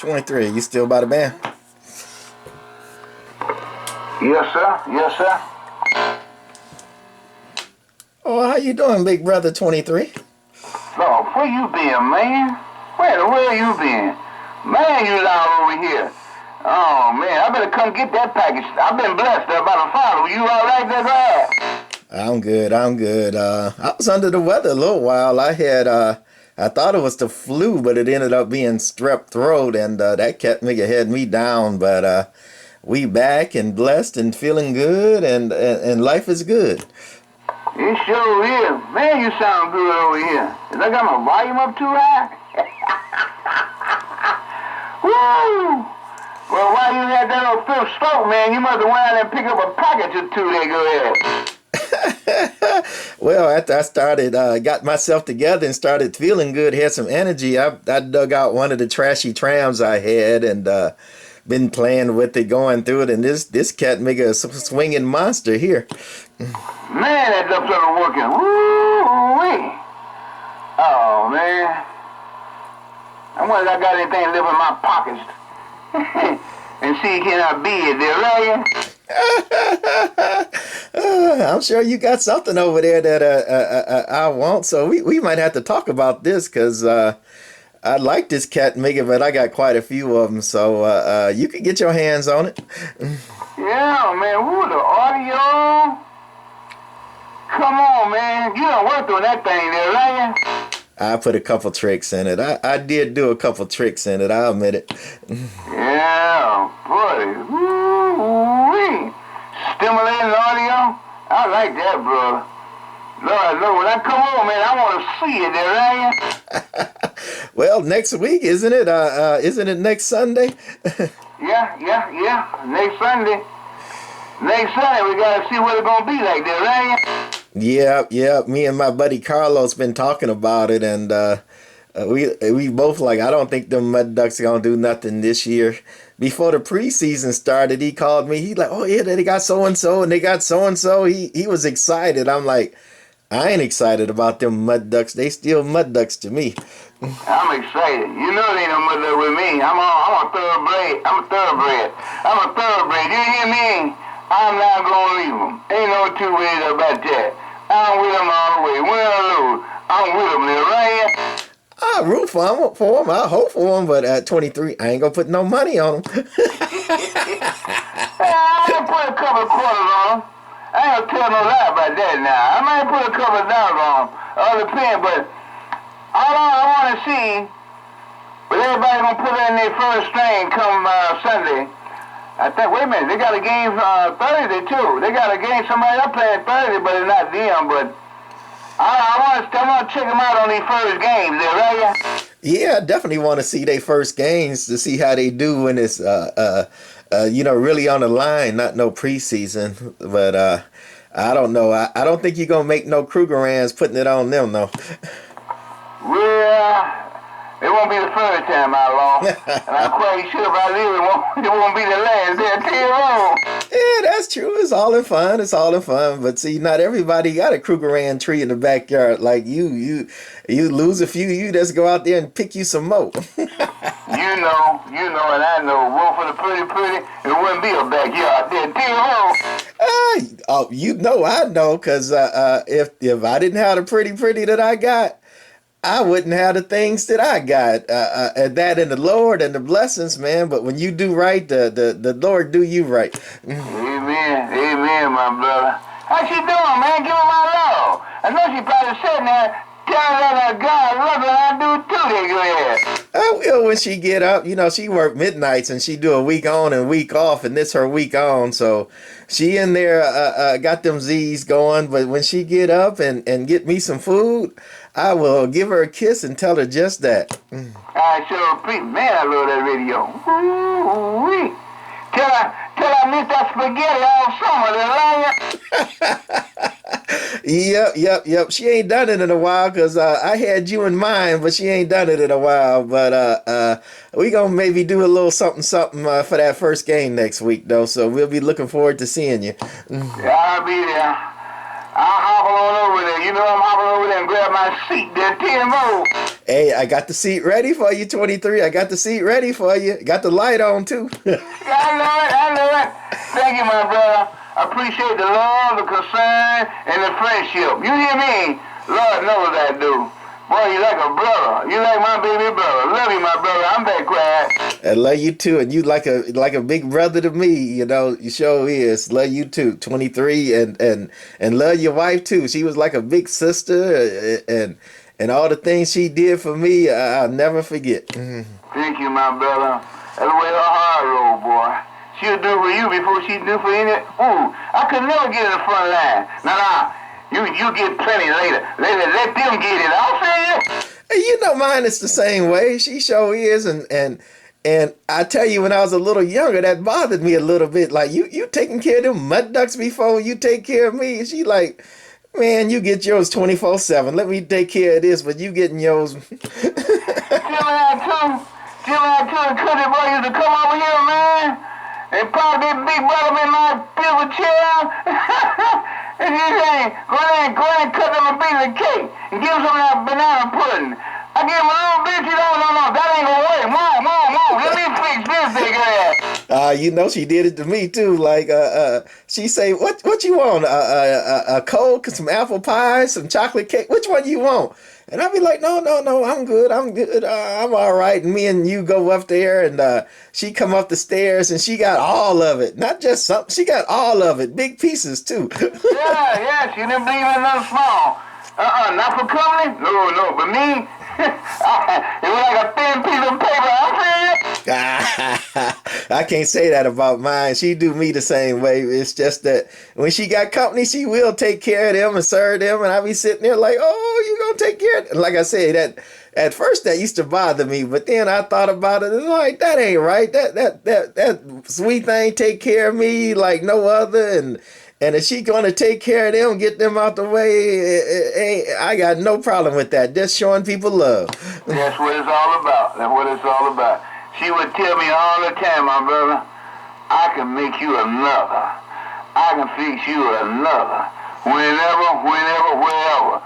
23, you still by the band? Yes, sir. Yes, sir. Oh, how you doing, big brother 23? Lord, where you been, man? Where you been? Man, you all over here. Oh, man, I better come get that package. I've been blessed about a follow. You all right there, right? I'm good. I was under the weather a little while. I thought it was the flu, but it ended up being strep throat, and that kept me had me down. But we back and blessed and feeling good, and life is good. It sure is. Man, you sound good over here. Did I got my volume up too high? Woo! Well, while you had that little fifth stroke, man, you must have went out and picked up a package or two there, go ahead. Well, after I started, got myself together and started feeling good, had some energy, I dug out one of the trashy trams I had and been playing with it, going through it, and this cat make a swinging monster here. Man, that dump started working. Woo-wee. Oh, man. I wonder if I got anything left in my pockets. And see, can I be it there, right? I'm sure you got something over there that I want, so we might have to talk about this, because I like this cat Mega, but I got quite a few of them, so you can get your hands on it. Yeah, man. Ooh, the audio. Come on, man. You done worked on that thing there, right? I put a couple tricks in it. I did do a couple tricks in it, I'll admit it. Yeah, buddy. Woo-wee. Stimulating audio. I like that, bro. Lord, when I come over, man, I want to see it there, right? Well, next week, isn't it? Isn't it next Sunday? Yeah. Next Sunday. Next Sunday, we got to see what it's going to be like there, right? Yeah. Me and my buddy Carlos been talking about it, and we both like, I don't think the Mud Ducks are gonna do nothing this year. Before the preseason started, he called me. He like, oh yeah, they got so and so, and they got so and so. He was excited. I'm like, I ain't excited about them Mud Ducks. They still Mud Ducks to me. I'm excited. You know they ain't no Mud Duck with me. I'm a thoroughbred. I'm a thoroughbred. You hear me? I'm not gonna leave them. Ain't no two ways about that. I'm with them all the way. Win or lose, I'm with them there, right? I root for them. I hope for them, but at 23, I ain't gonna put no money on them. I put a couple of quarters on them. I ain't gonna tell no lie about that now. I might put a couple of dollars on them. All depends, but all I want to see, but everybody gonna put in their first string come Sunday. I think, wait a minute, they got a game Thursday too. They got a game, somebody else playing Thursday, but it's not them. But I want to check them out on these first games there, right? Yeah, I definitely want to see their first games to see how they do when it's really on the line, not no preseason. But I don't know. I don't think you're gonna make no Krugerrands putting it on them, though. Well, it won't be the first time, outlaw. And I'm quite sure if I leave, it won't be the last there, too. Yeah, that's true. It's all in fun. But see, not everybody got a Krugerrand tree in the backyard. Like you lose a few, you just go out there and pick you some more. You know, and I know. One for the pretty, it wouldn't be a backyard there, too. I know, because if I didn't have the pretty that I got, I wouldn't have the things that I got. And that and the Lord and the blessings, man. But when you do right, the Lord do you right. Amen, my brother. How she doing, man? Give her my love. I know she probably sitting there telling her God love her. I do too, they go ahead. I will when she get up. You know, she work midnights and she do a week on and week off, and this her week on. So she in there got them Z's going. But when she get up and get me some food, I will give her a kiss and tell her just that. I sure appreciate. Man, I love that radio. Ooh-wee. Tell I miss that spaghetti all summer, Yep. She ain't done it in a while, because I had you in mind, but she ain't done it in a while. But we gonna maybe do a little something for that first game next week, though. So we'll be looking forward to seeing you. Yeah, I'll be there. I'll hop on over there. You know I'm hopping over there and grab my seat there, TMO. Hey, I got the seat ready for you, 23. I got the seat ready for you. Got the light on too. Yeah, I know it. I know it. Thank you, my brother. I appreciate the love, the concern, and the friendship. You hear me? Lord knows I do. Boy, you like a brother. You like my baby brother. Love you, my brother. I'm back quiet. I love you too, and you like a big brother to me. You know, you sure is. Love you too, 23, and love your wife too. She was like a big sister, and all the things she did for me, I'll never forget. Mhm. Thank you, my brother. That's the way her heart roll, boy. She'll do for you before she do for any. Ooh, I could never get in the front line. Nah. You get plenty later. Let them get it. I'll say it. Hey, you know, mine is the same way. She sure is, and I tell you, when I was a little younger, that bothered me a little bit. Like you taking care of them mud ducks before you take care of me. She like, man, you get yours 24/7. Let me take care of this, but you getting yours. Jim and the country boy used to come over here, man, and pop this big brother in my beautiful chair. And he say, go ahead and cut them a piece of cake and give him some of that banana pudding. I give him a little bit, no, that ain't gonna work. Move. Let me fix this big ass. You know, she did it to me too. Like, she say, what you want? A Coke, some apple pie, some chocolate cake. Which one you want? And I'll be like, no, I'm good. I'm all right. And me and you go up there, and she come up the stairs, and she got all of it. Not just something. She got all of it. Big pieces, too. Yeah. She didn't believe in nothing small. Not for company? No. But me, it was like a thin piece of paper. I can't say that about mine. She do me the same way. It's just that when she got company, she will take care of them and serve them, and I be sitting there like, oh, you gonna take care of it? Like I said, that at first that used to bother me, but then I thought about it and like, that ain't right. That sweet thing take care of me like no other, and if she gonna take care of them, get them out the way, I got no problem with that. Just showing people love. That's what it's all about. She would tell me all the time, my brother, I can make you another. I can fix you another. Whenever, wherever.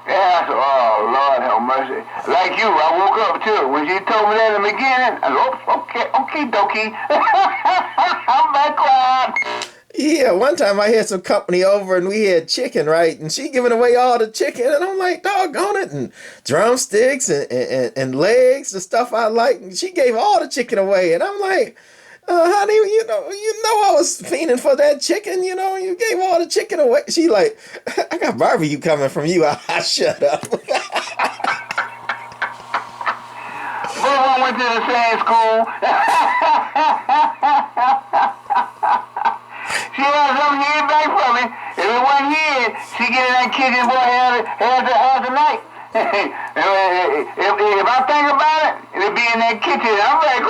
Yeah, I said, oh, Lord have mercy. Like you, I woke up too. When she told me that in the beginning, I said, okay, dokie. I'm back quiet. Yeah, one time I had some company over and we had chicken, right? And she giving away all the chicken, and I'm like, doggone it, and drumsticks and legs, the stuff I like. And she gave all the chicken away, and I'm like, honey, you know, I was fiending for that chicken. You know, you gave all the chicken away. She like, I got barbecue coming from you. I shut up. Both of them went to the same school. She had something here back for me. If it wasn't here, she get in that kitchen, boy, half the night. If I think about it, it'll be in that kitchen. I'm like,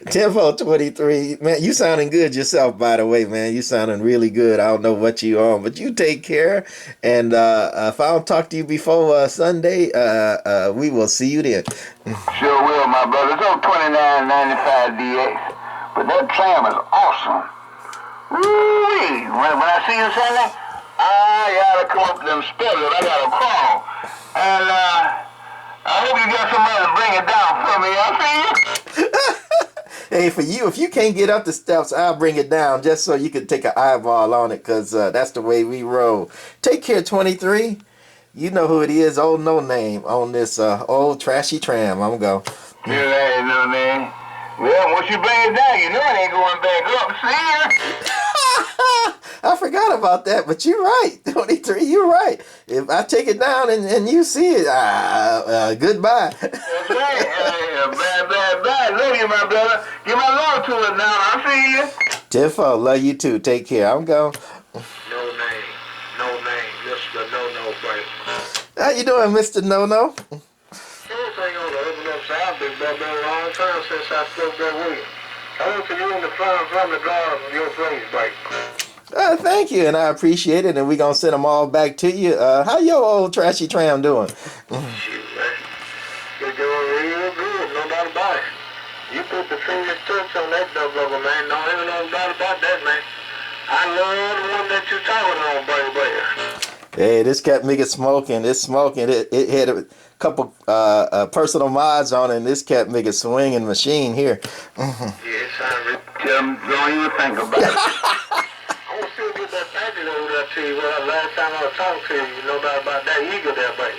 10-4-23. Man, you sounding good yourself, by the way, man. You sounding really good. I don't know what you on, but you take care. And if I don't talk to you before Sunday, we will see you then. Sure will, my brother. It's on 2995 DX. But that tram is awesome. Woo-wee. When I see you Sunday, I gotta come up to them steps and I gotta crawl. And I hope you got somebody to bring it down for me. I see you. Hey, for you, if you can't get up the steps, I'll bring it down just so you can take an eyeball on it, because that's the way we roll. Take care, 23. You know who it is, old no name on this old trashy tram. I'm going to go. Yeah, that ain't no name. Well, once you bring it down, you know it ain't going back up. See ya. I forgot about that, but you're right, 23. You're right. If I take it down and you see it, goodbye. That's right. Bye. Love you, my brother. Give my love to it now. I'll see you. 10-4. Love you too. Take care. I'm going. No name. Mr. No-no, buddy. How you doing, Mr. No-No? Everything on the open up side, been a long time since I spoke that way. I went to you in the front from the drive of your place, Mike. Thank you, and I appreciate it, and we're going to send them all back to you. How your old trashy tram doing? Shoot, man. You're doing real good, no doubt about it. You put the finger touch on that double, man. Don't even know about that, man. I love the one that you're talking on, buddy. Hey, this cat make it smoking. It's smoking. It had a couple personal mods on it, and this cat make it swinging machine here. Yeah, it sounds really. Don't even think about it. I want to still get that package over there to you. Well, last time I was talking to you, you know about that eagle there, buddy.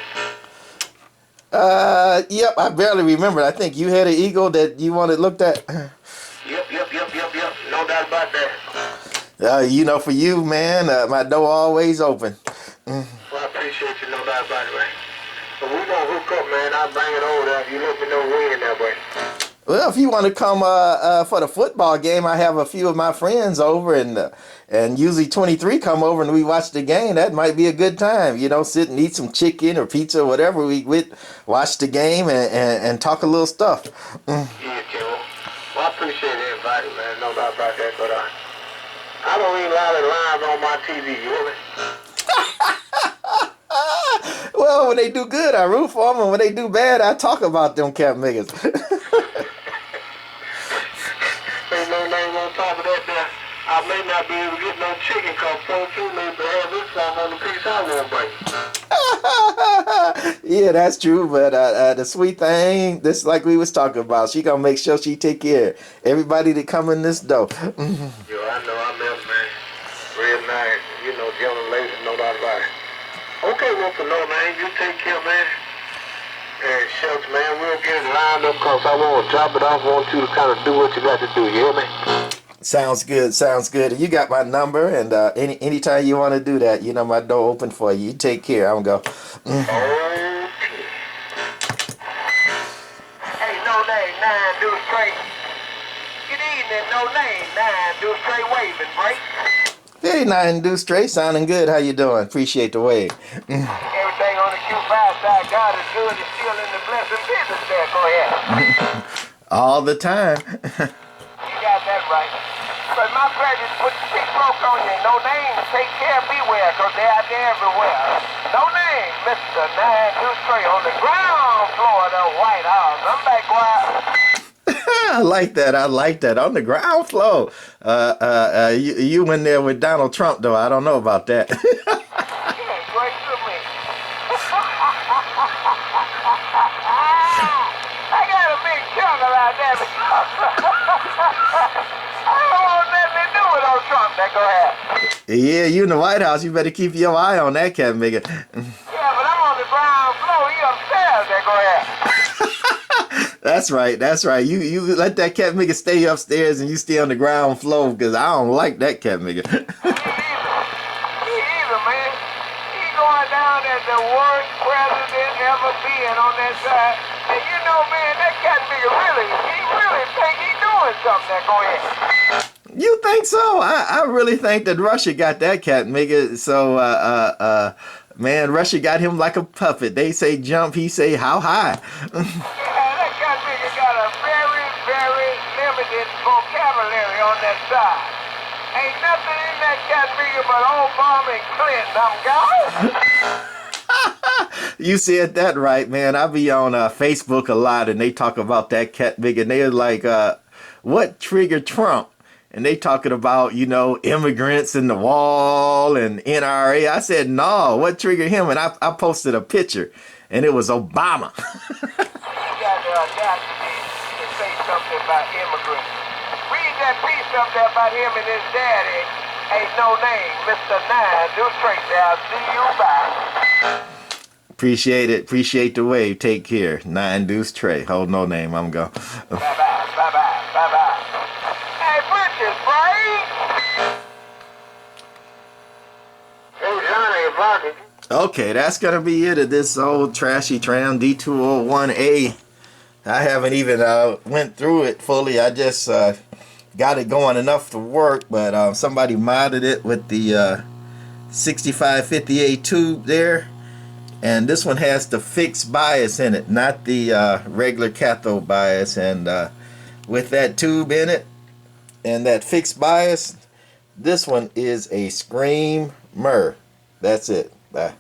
Yep, I barely remember. I think you had an eagle that you wanted looked at. Yep. No doubt about that. You know, for you, man, my door always open. Well, I appreciate you, no doubt about it, man. But we gonna hook up, man. I'll bring it over there. You let me know when that way. Well, if you want to come for the football game, I have a few of my friends over, and usually 23 come over and we watch the game. That might be a good time, you know, sit and eat some chicken or pizza or whatever we with, watch the game and talk a little stuff. Yeah, Joe. Well, I appreciate the invite, man. No doubt about that, but I don't even allow it live on my TV, you hear me? Well, when they do good, I root for them, and when they do bad, I talk about them cat niggas. Ain't no name on top of that there. I may not be able to get no chicken cause 4-2 may have this song on the piece I won't bring. Yeah, that's true, but the sweet thing, this like we was talking about, she gonna make sure she take care of everybody that come in this door. Yo, I know, I met man. Real nice. You know, gentlemen, ladies, no doubt about it. Okay, well, for no, man, you take care, man. And shucks, man, we'll get it lined up because I want to drop it off. I want you to kind of do what you got to do, you hear me? Sounds good, sounds good. You got my number, and anytime you want to do that, you know my door open for you. You take care. I'm gonna go. Okay. Hey, no name, 9 do straight. Good evening, no name, 9 do straight waving, break. Hey, nothing do straight, sounding good. How you doing? Appreciate the wave. Everything on the Q5 side, God is good and still in the blessed business there. Go ahead. All the time. You got that right. But my pleasure to put the big broke on you. No name, take care, beware, because they're out there everywhere. No name, Mr. 9 do straight on the ground floor of the White House. I'm back, quiet. I like that. I like that. On the ground floor. You went there with Donald Trump, though. I don't know about that. Yeah, great to me. I got a big chuckle out there. I don't want nothing to do with old Trump. That go ahead. Yeah, you in the White House. You better keep your eye on that cat, nigga. Yeah, but I'm on the ground floor. He upstairs. That go ahead. That's right. That's right. You let that cat nigga stay upstairs and you stay on the ground floor because I don't like that cat nigga. Me either, man. He going down as the worst president ever been on that side. And you know, man, that cat nigga he really think he doing something. That go ahead. You think so? I really think that Russia got that cat nigga. So man, Russia got him like a puppet. They say jump, he say how high. Limited vocabulary on that side. Ain't nothing in that cat figure but Obama and Clinton. I'm gone. You said that right, man. I be on Facebook a lot and they talk about that cat big and they're like, what triggered Trump? And they talking about, you know, immigrants in the wall and NRA. I said, no, what triggered him? And I posted a picture and it was Obama. Say something about immigrants. Read that piece up there about him and his daddy. Ain't no name, Mr. 9 do straight there. I'll see you back. Appreciate it. Appreciate the wave. Take care. 9 Deuce Trey. Hold no name. I'm going. Bye-bye. Bye-bye. Bye-bye. Hey, Bridges, right? Hey, Johnny, okay, that's going to be it of this old trashy Tram D201A. I haven't even went through it fully. I just got it going enough to work, but somebody modded it with the 6550A tube there. And this one has the fixed bias in it, not the regular cathode bias. And with that tube in it and that fixed bias, this one is a screamer. That's it. Bye.